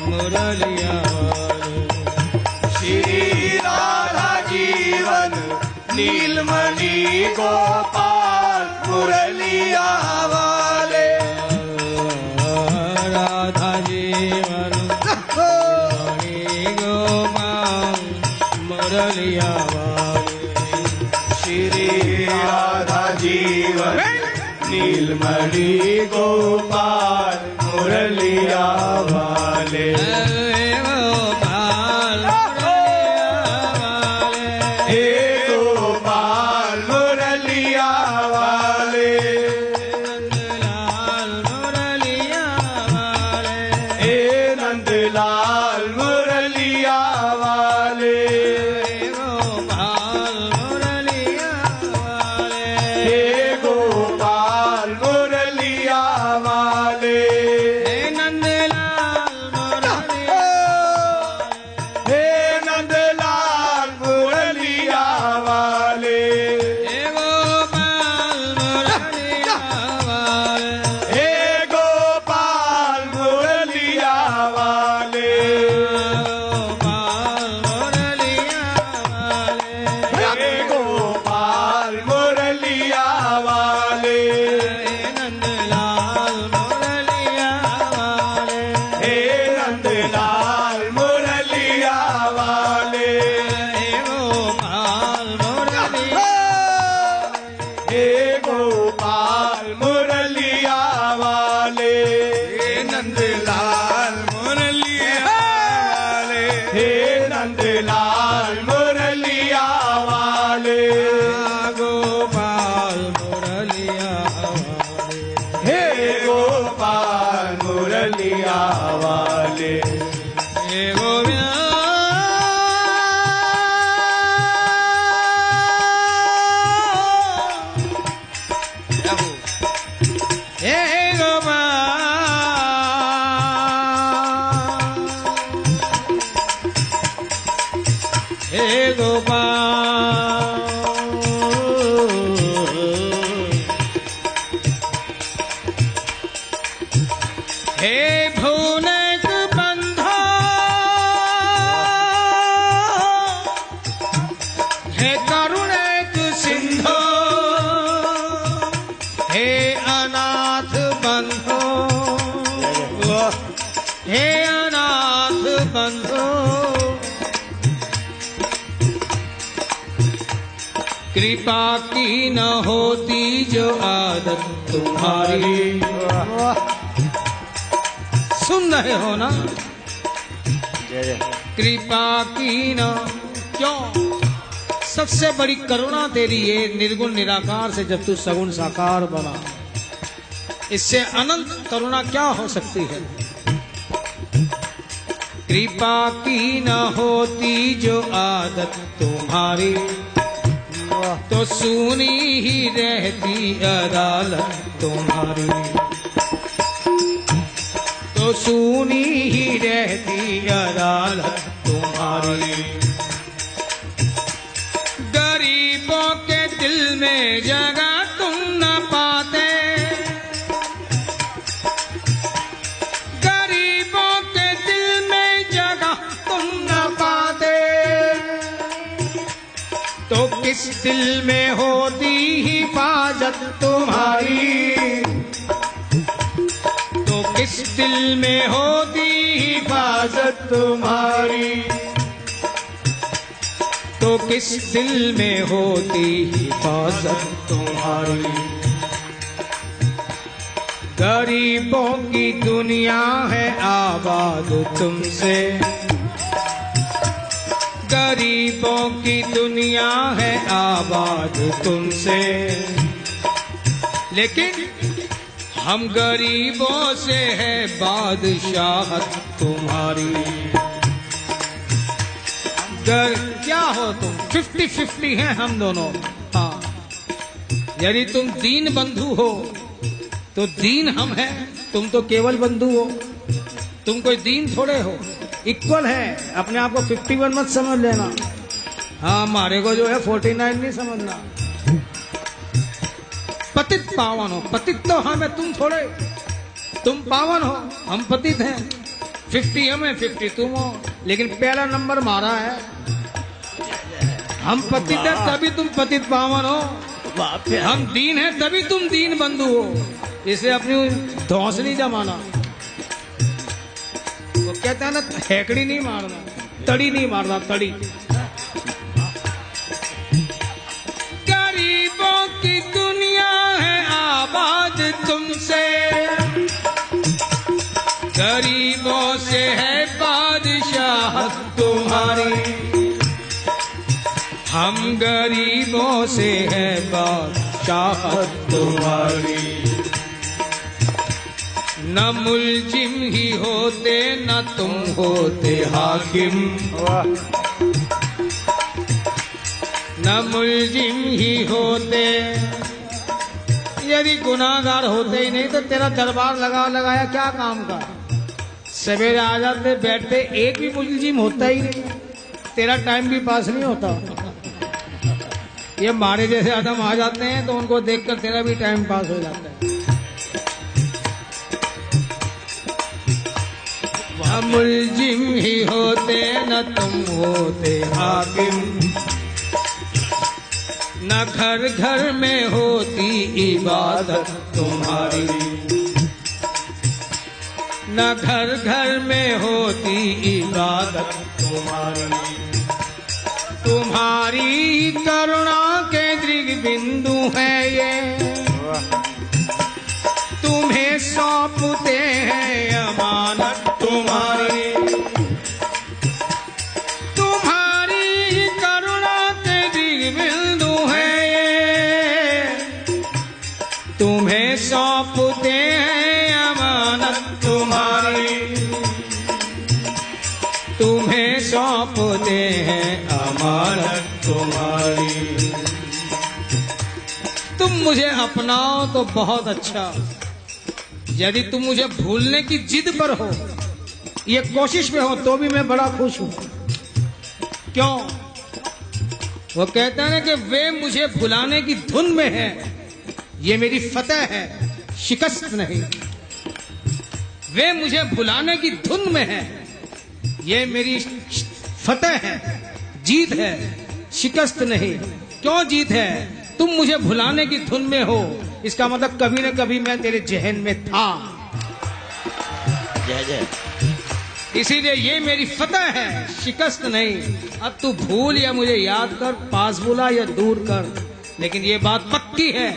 मुरलिया वाले, श्री राधा जीवन नीलमणि गोपाल मुरलिया वाले, राधा जीवन नीलमणि गोपाल मुरलिया वाले, श्री राधा जीवन नीलमणि गोपाल मुरलिया वाले, गोपाल मुरलिया वाले, हे नंदलाल मुरलिया वाले, गोपाल मुरलिया वाले, हे गोपाल मुरलिया वाले। हे गोविंद हे गोपाल हे गोपाल हे भुवनक बंधो हे करुणक सिंधो हे अनाथ बंधो हे अनाथ बंधो कृपा की न होती जो आदत तुम्हारी। सुन रहे हो ना? कृपा की न क्यों? सबसे बड़ी करुणा तेरी ये निर्गुण निराकार से जब तू सगुण साकार बना, इससे अनंत करुणा क्या हो सकती है? कृपा की न होती जो आदत तुम्हारी तो सुनी ही रहती अदालत तुम्हारी, तो सुनी ही रहती अदालत तुम्हारी। गरीबों के दिल में जगह तुम न पाते, गरीबों के दिल में जगह तुम न पाते, तो किस दिल में होती हिफाजत तुम्हारी, तो किस दिल में होती हिफाजत तुम्हारी, तो किस दिल में होती हिफाजत तुम्हारी। गरीबों की दुनिया है आबाद तुमसे, गरीबों की दुनिया है आबाद तुमसे, लेकिन हम गरीबों से है बादशाहत तुम्हारी। क्या हो तुम? 50-50 हैं हम दोनों। हाँ, यदि तुम दीन बंधु हो तो दीन हम हैं, तुम तो केवल बंधु हो, तुम कोई दीन थोड़े हो, इक्वल है। अपने आप को 51 मत समझ लेना। हाँ, हमारे को जो है 49 नहीं समझना। पतित पावन हो, पतित तो हम है, तुम थोड़े, तुम पावन हो, हम पतित हैं। 50 हम है, 50 तुम हो, लेकिन पहला नंबर हमारा है। हम पतित हैं तभी तुम पतित पावन हो, हम दीन हैं तभी तुम दीन बंधु हो। इसे अपनी धौंस नहीं जमाना। वो कहते हैं ना, हेकड़ी नहीं मारना, तड़ी नहीं मारना, तड़ी। गरीबों की दुनिया है आबाद तुमसे, गरीबों से है बादशाहत तुम्हारी। हम गरीबों से है बादशाहत तुम्हारी। न मुलजिम ही होते न तुम होते हाकिम, न मुलजिम ही होते। यदि गुनाहगार होते ही नहीं तो तेरा दरबार लगाया क्या काम का? सवेरे आ जाते बैठते, एक भी मुलजिम होता ही नहीं, तेरा टाइम भी पास नहीं होता। ये मारे जैसे आदम आ जाते हैं तो उनको देखकर तेरा भी टाइम पास हो जाता है। न मुलजिम ही होते न तुम होते हाकिम, न घर घर में होती इबादत तुम्हारी, न घर घर में होती इबादत तुम्हारी। तुम्हारी करुणा के दृग बिंदु है ये, तुम्हें सौंपते हैं अमानत तुम्हारी। तुम्हारी करुणा के दृग बिंदु है ये, तुम्हें सौंपते हैं अमानत तुम्हारी। देते हैं अमानत तुम्हारी। तुम मुझे अपनाओ तो बहुत अच्छा, यदि तुम मुझे भूलने की जिद पर हो, ये कोशिश में हो, तो भी मैं बड़ा खुश हूं। क्यों? वो कहते हैं ना कि वे मुझे भुलाने की धुन में है, ये मेरी फतह है, शिकस्त नहीं। वे मुझे भुलाने की धुन में है, ये मेरी फतह है, जीत है, शिकस्त नहीं। क्यों जीत है? तुम मुझे भुलाने की धुन में हो, इसका मतलब कभी न कभी मैं तेरे जहन में था। जय जय। इसीलिए ये मेरी फतह है, शिकस्त नहीं। अब तू भूल या मुझे याद कर, पास बुला या दूर कर, लेकिन ये बात पक्की है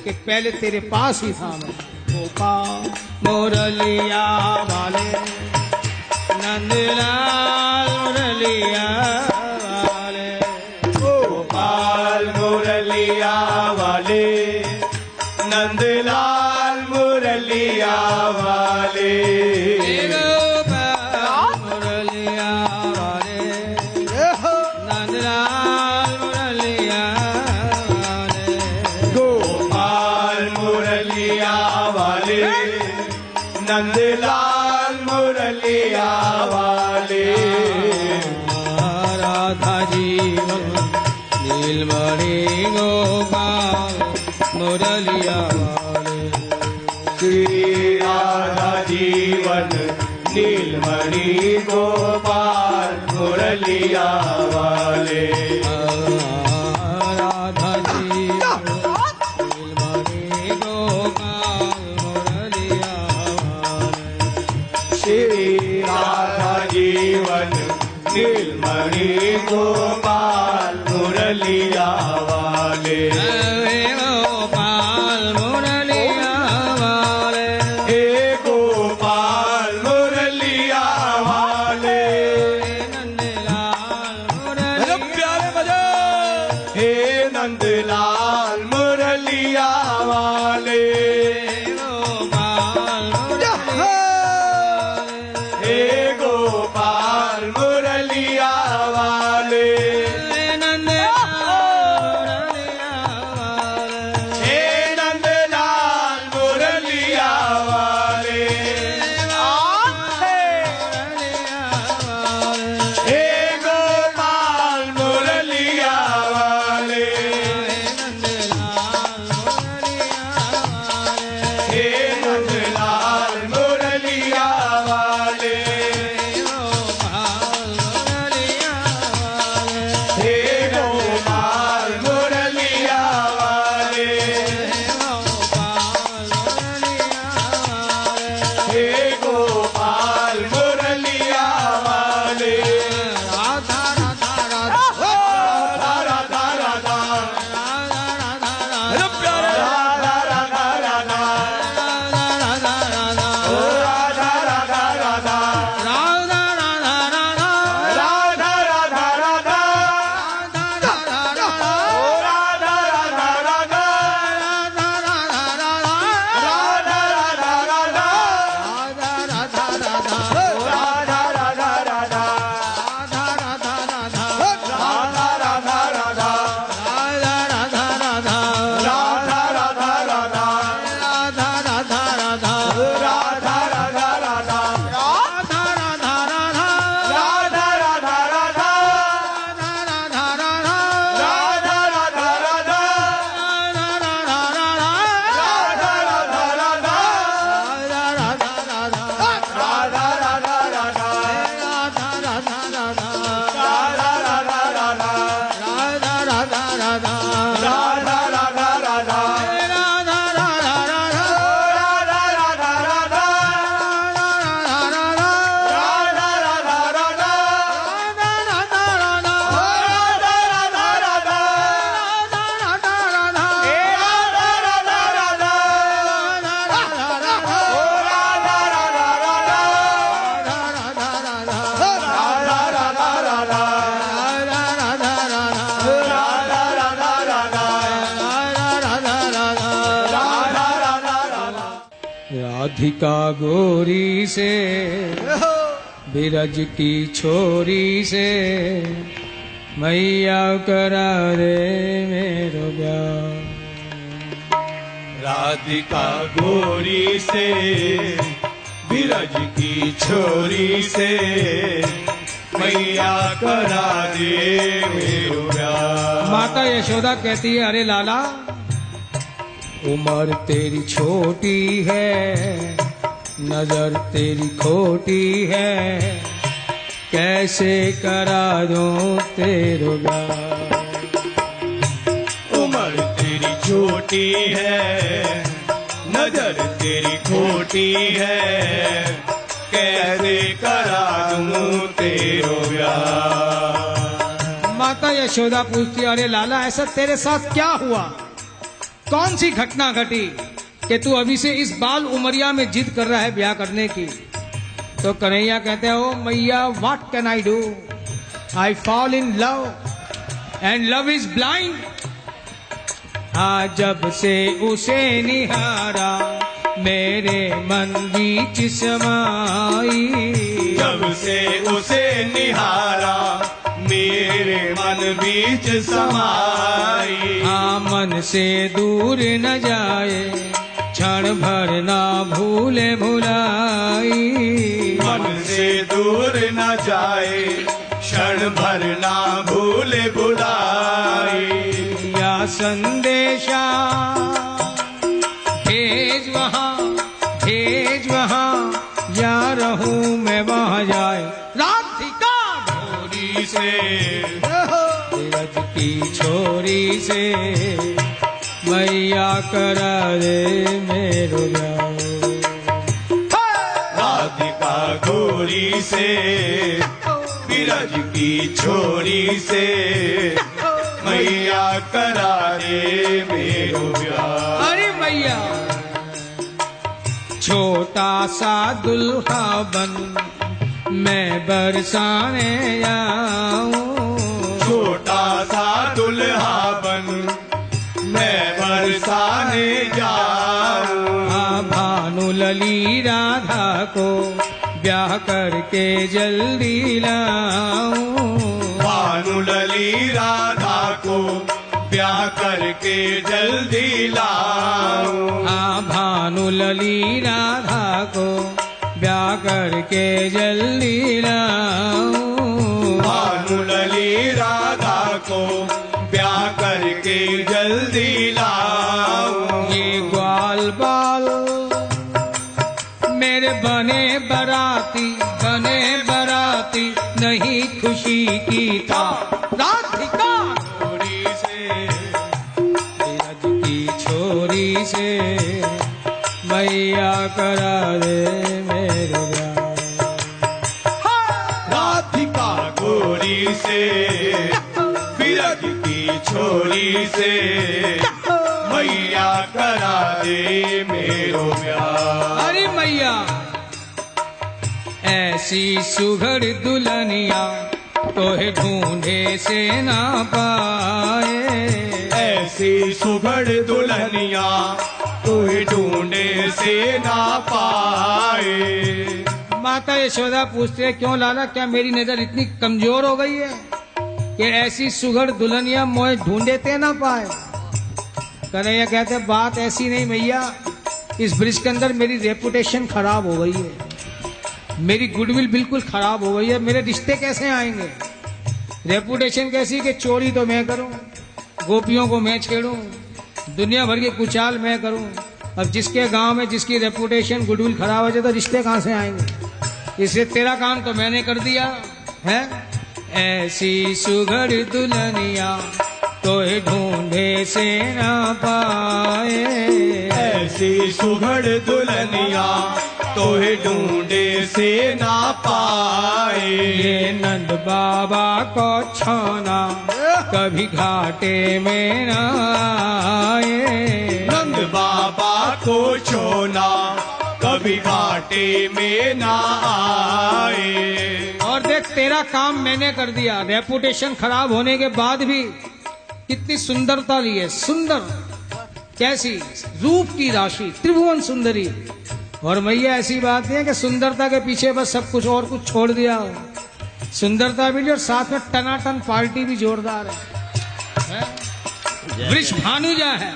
कि पहले तेरे पास ही था मैं। गोपाल मुरलिया वाले, नंदलाल मुरलिया वाले, गोपाल मुरलिया वाले, नंदलाल मुरलिया वाले, गोपाल मुरलिया वाले, नंदलाल मुरलिया वाले, गोपाल मुरलिया वाले, नंदलाल मुरलिया वाले, राधा जीवन नीलमणि गोपाल मुरलिया वाले, श्री राधा जीवन नीलमणि गोपाल मुरलिया वाले, राधा जीवन नीलमणि गोपाल मुरलिया वाले, श्री राधा जीवन नीलमणि गोपाल मुरलिया वाले, गोपाल मुरलिया वाले, हे गोपाल मुरलिया वाले, नंदलाल हेलो मुरलिया प्यारे बजा, हे नंदलाल मुरलिया वाले, गोपाल हे गोपाल मुरलिया वाले, हे नंदलाल मुरलिया वाले, हे गोपाल मुरलिया वाले, हे नंदलाल मुरलिया वाले, हे गोपाल मुरलिया वाले, हे गोपाल मुरलिया वाले, राधा राधा राधा राधा राधा, हेलो प्यारे राधा राधा राधा, राधा राधा ओ राधा राधा राधा, राधा राधा राधा राधा राधा राधा, ओ राधा राधा राधा, राधा राधा राधा, ओ राधा राधा राधा, राधा राधा राधा, राधा राधा राधा, राधा राधा राधा, राधिका गोरी से बिरज की छोरी से मैया करा दे मेरो ब्याह। राधिका गोरी से बिरज की छोरी से मैया करा दे मेरो ब्याह। माता यशोदा कहती है, अरे लाला उम्र तेरी छोटी है, नजर तेरी खोटी है, कैसे करा दूं तेरो ब्याह। उम्र तेरी छोटी है, नजर तेरी खोटी है, कैसे करा दूं तेरो ब्याह। माता यशोदा पूछती, अरे लाला ऐसा तेरे साथ क्या हुआ, कौन सी घटना घटी कि तू अभी से इस बाल उमरिया में जिद कर रहा है ब्याह करने की। तो कन्हैया कहते हो, मैया what can I do, I fall in love and love is blind. जब से उसे निहारा मेरे मन बीच समाई, जब से उसे निहारा मेरे मन बीच समाई। मन से दूर न जाए, क्षण भर ना भूले भुलाई। मन से दूर न जाए, क्षण भर ना भूले भुलाई। या संदेशा भेज वहाँ या रहूं मैं वहाँ जाए। राधिका गोरी से बिरज की छोरी से मैया करा दे मेरो ब्याह। राधिका गोरी से बिरज की छोरी से मैया करा दे मेरो ब्याह। अरे मैया छोटा सा दुल्हा बन मैं बरसाने आऊं, छोटा सा दुल्हा बन मैं बरसाने जाऊं। भानु लली राधा को ब्याह करके जल्दी लाऊं, भानु लली राधा को ब्याह करके जल्दी लाऊं। भानु लली राधा को ब्याह करके जल्दी लाऊं, भानु लली राधा को ब्याह करके जल्दी लाऊं। ये ग्वाल बाल मेरे बने बराती नहीं खुशी की था। राधिका गोरी से बिरज की छोरी से मैया करा दे मेरो ब्याह। राधिका गोरी से बिरज की छोरी से मैया करा दे मेरो ब्याह। अरे मैया ऐसी सुघड़ दुल्हनिया तोहे ढूंढे से ना पाए, ऐसी सुघड़ दुल्हनिया तुहे ढूंढे से ना पाए। माता यशोदा पूछते हैं, क्यों लाला, क्या मेरी नजर इतनी कमजोर हो गई है कि ऐसी सुघड़ दुल्हनिया मोए ढूंढे ना पाए। कन्हैया कहते, बात ऐसी नहीं मैया, इस ब्रिज के अंदर मेरी रेपुटेशन खराब हो गई है, मेरी गुडविल बिल्कुल खराब हो गई है, मेरे रिश्ते कैसे आएंगे। रेपुटेशन कैसी कि चोरी तो मैं करूं, गोपियों को मैं छेड़ूं, दुनिया भर की कुचाल मैं करूं। अब जिसके गांव में जिसकी रेपुटेशन गुडविल खराब हो जाए तो रिश्ते कहां से आएंगे। इसलिए तेरा काम तो मैंने कर दिया है। ऐसी सुघड़ दुल्हनिया तोहे ढूंढे से ना पाए, ऐसी सुघड़ दुल्हनिया तोहे ढूंढे से ना पाए। ये नंद बाबा को छोना कभी घाटे में न आए, नंद बाबा को छोना कभी घाटे में ना आए। और देख तेरा काम मैंने कर दिया, रेपुटेशन खराब होने के बाद भी कितनी सुंदरता ली है, सुंदर कैसी रूप की राशि, त्रिभुवन सुंदरी। और मैया ऐसी बात नहीं है कि सुंदरता के पीछे बस सब कुछ और कुछ छोड़ दिया हो। सुंदरता भी और साथ में टनाटन पार्टी भी जोरदार है? वृष भानुजा है,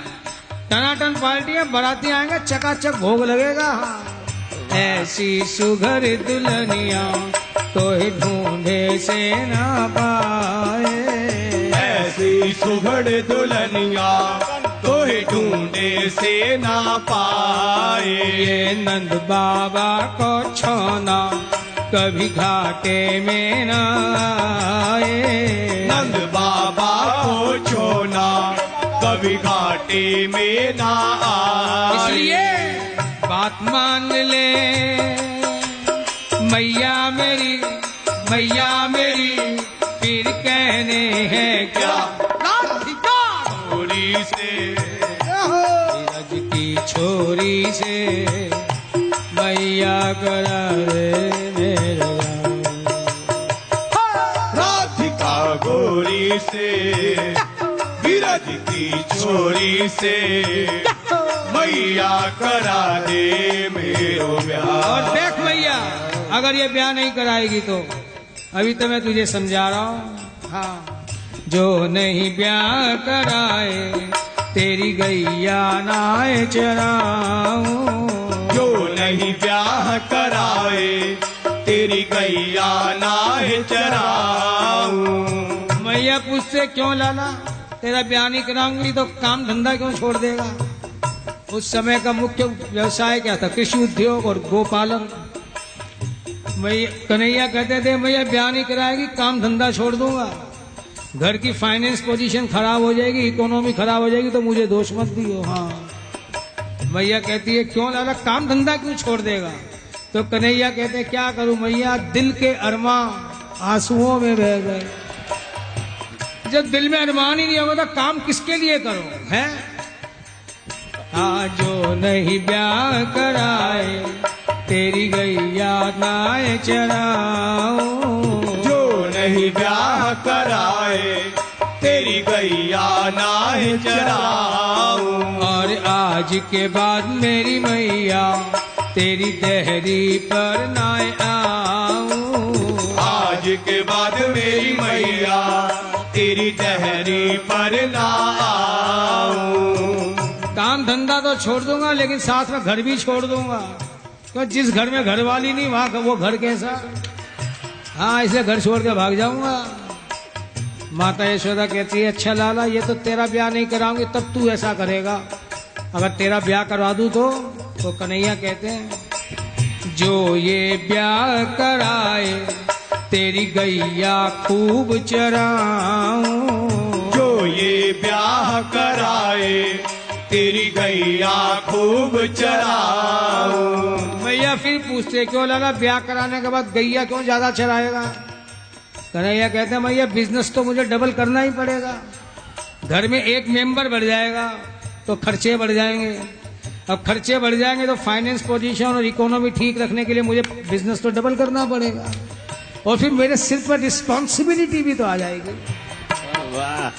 टनाटन पार्टी है, बाराती आएंगे, चकाचक भोग लगेगा। हाँ। ऐसी सुघर दुल्हनिया तो ही ढूंढे से ना पाए, ऐसी सुघड़ दुल्हनिया तो ही ढूंढे से ना पाए। ये नंद बाबा को छोना कभी घाटे में ना आए, नंद बाबा को छोना कभी घाटे में ना आए। इसलिए बात मान ले मैया मेरी, मैया मेरी, फिर कहने हैं क्या राधिका छोरी से, सूरज की छोरी से मैया करा दे मेरा राधिका गोरी से, विरज की छोरी से मैया करा दे मेरो ब्याह। और देख मैया, अगर ये ब्याह नहीं कराएगी तो अभी तो मैं तुझे समझा रहा हूँ। हाँ, जो नहीं ब्याह कराए तेरी गैया नाय चराऊं, जो नहीं ब्याह कराए तेरी गैया नाय चराऊं। मैया पूछते क्यों लाला, तेरा ब्याह नहीं कराऊंगी तो काम धंधा क्यों छोड़ देगा? उस समय का मुख्य व्यवसाय क्या था? कृषि उद्योग और गोपालन। मैया कन्हैया कहते थे मैया ब्याह नहीं कराएगी, काम धंधा छोड़ दूंगा, घर की फाइनेंस पोजीशन खराब हो जाएगी, इकोनॉमी खराब हो जाएगी, तो मुझे दोष मत दियो। हाँ, मैया कहती है क्यों लाला, काम धंधा क्यों छोड़ देगा? तो कन्हैया कहते क्या करूं मैया, दिल के अरमां आंसुओं में बह गए। जब दिल में अरमान ही नहीं होगा तो काम किसके लिए करो है? जो नहीं ब्याह कराए तेरी गैया नाय चराऊं, जो नहीं ब्याह कराए तेरी गैया नाय चराऊं। और आज के बाद मेरी मैया तेरी देहरी पर नाय आऊं, आज के बाद मेरी मैया तेरी देहरी पर ना आऊं। काम धंधा तो छोड़ दूंगा लेकिन साथ में घर भी छोड़ दूंगा, तो जिस घर में घर वाली नहीं वहां का वो घर कैसा? हाँ, इसलिए घर छोड़ के भाग जाऊंगा। माता यशोदा कहती है अच्छा लाला, ये तो तेरा ब्याह नहीं कराऊंगी तब तू ऐसा करेगा, अगर तेरा ब्याह करवा दूं तो कन्हैया कहते हैं जो ये ब्याह कराए तेरी गैया खूब चराऊं, जो ये ब्याह कराए तेरी गैया खूब चराऊं। मैया फिर पूछते क्यों लाला, ब्याह कराने के बाद गैया क्यों ज्यादा चराएगा? कन्हैया कहते हैं मैया बिजनेस तो मुझे डबल करना ही पड़ेगा, घर में एक मेंबर बढ़ जाएगा तो खर्चे बढ़ जाएंगे, अब खर्चे बढ़ जाएंगे तो फाइनेंस पोजीशन और इकोनॉमी ठीक रखने के लिए मुझे बिजनेस तो डबल करना पड़ेगा, और फिर मेरे सिर पर रिस्पॉन्सिबिलिटी भी तो आ जाएगी। वाह।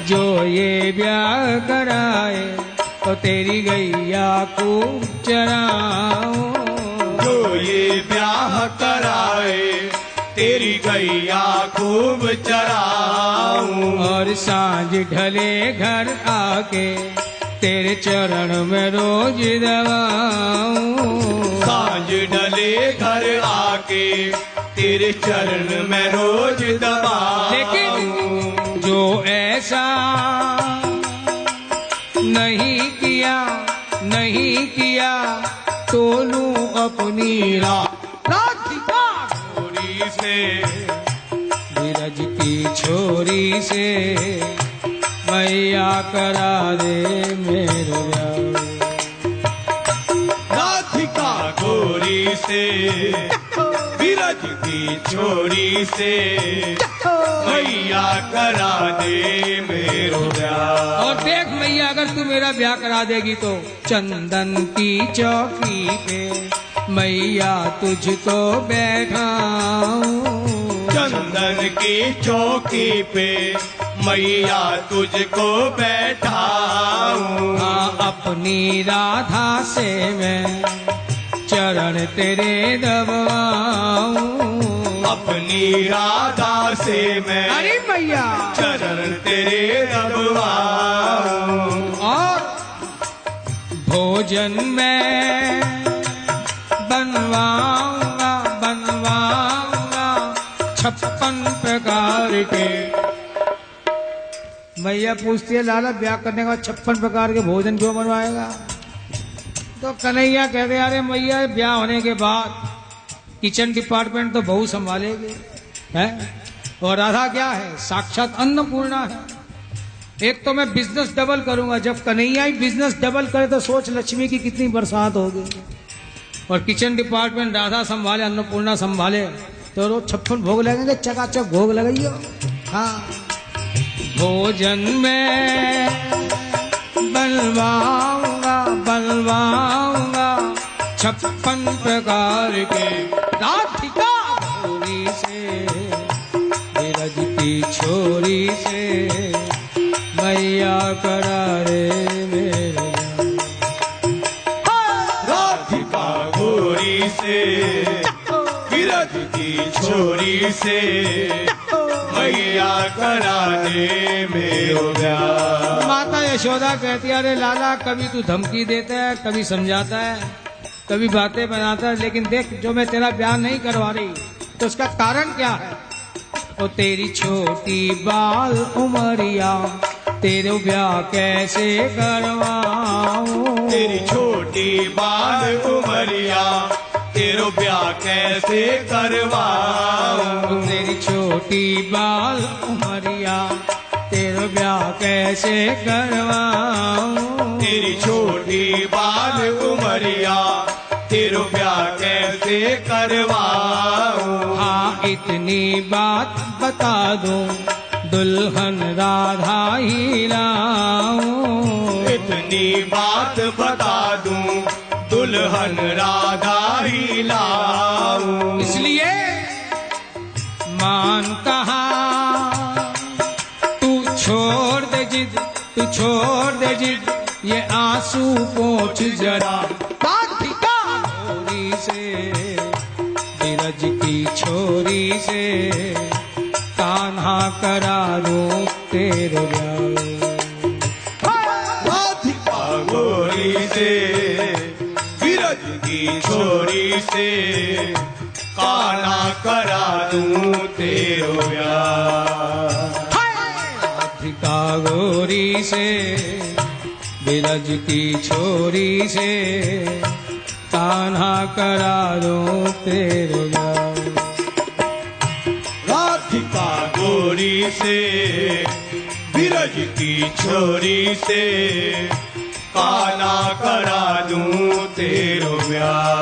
जो ये ब्याह कराए तो तेरी गैया खूब चराऊं, जो ये ब्याह कराए तेरी गैया खूब चराऊं। और सांझ ढले घर आके तेरे चरण में रोज दबाऊं, सांझ डले घर आके तेरे चरण में रोज दबाऊं। लेकिन जो ऐसा नहीं किया तो लूं अपनी राधिका छोरी से, धीरज की छोरी से मैया करा दे मेरो ब्याह। राधिका गोरी से, विरज की छोरी से मैया करा दे मेरो ब्याह। और देख मैया अगर तू मेरा ब्याह करा देगी तो चंदन की चौकी पे मैया तुझको बैठाऊं, चंदन की चौकी पे मैया तुझको बैठाऊं। हाँ, अपनी राधा से मैं चरण तेरे दबाऊं। अपनी राधा से मैं अरे मैया चरण तेरे दबाऊं। और भोजन में बनवाऊंगा बनवाऊंगा 56 प्रकार के। मैया पूछती है लाला ब्याह करने के बाद 56 प्रकार के भोजन क्यों बनवाएगा? तो कन्हैया कहते अरे मैया ब्याह होने के बाद किचन डिपार्टमेंट तो बहू संभालेगी है, और राधा क्या है? साक्षात अन्नपूर्णा है। एक तो मैं बिजनेस डबल करूंगा, जब कन्हैया ही बिजनेस डबल करे तो सोच लक्ष्मी की कितनी बरसात होगी। और किचन डिपार्टमेंट राधा संभाले, अन्नपूर्णा संभाले, तो रोज 56 भोग लगेंगे, चकाचक भोग लगाइयो। हाँ, भोजन में बनवाऊंगा बनवाऊंगा 56 प्रकार के। राधिका छोरी से विरज की छोरी से मैया करारे मेरे। राधिका गोरी से विरज की छोरी से मैया कराने में हो गया। माता यशोदा कहती है अरे लाला कभी तू धमकी देता है, कभी समझाता है, कभी बातें बनाता है, लेकिन देख जो मैं तेरा ब्याह नहीं करवा रही तो उसका कारण क्या है? ओ तेरी छोटी बाल उमरिया तेरे ब्याह कैसे करवाऊं? तेरी छोटी बाल उमरिया तेरो ब्याह कैसे करवाऊं? तेरी छोटी बाल उमरिया तेरे ब्याह कैसे करवाऊं? तेरी छोटी बाल उमरिया तेरो ब्याह कैसे करवाऊं? हाँ इतनी बात बता दूं दुल्हन राधा ही लाऊं। इतनी बात बता दूं दुल्हन राधा ही लाऊं। इसलिए मान कहा तू छोड़ दे जिद, तू छोड़ दे जिद, ये आंसू पोंछ जरा। राधिका छोरी से विरज की छोरी से कान्हा करा दूं तेरे ब्याह। राधिका गोरी से विरज की छोरी से कान्हा करा दूं तेरो ब्याह। राधिका गोरी से विरज की छोरी से कान्हा करा दूं तेरे ब्याह। राधिका गोरी से विरज की छोरी से कान्हा करा दूं तेरो ब्याह।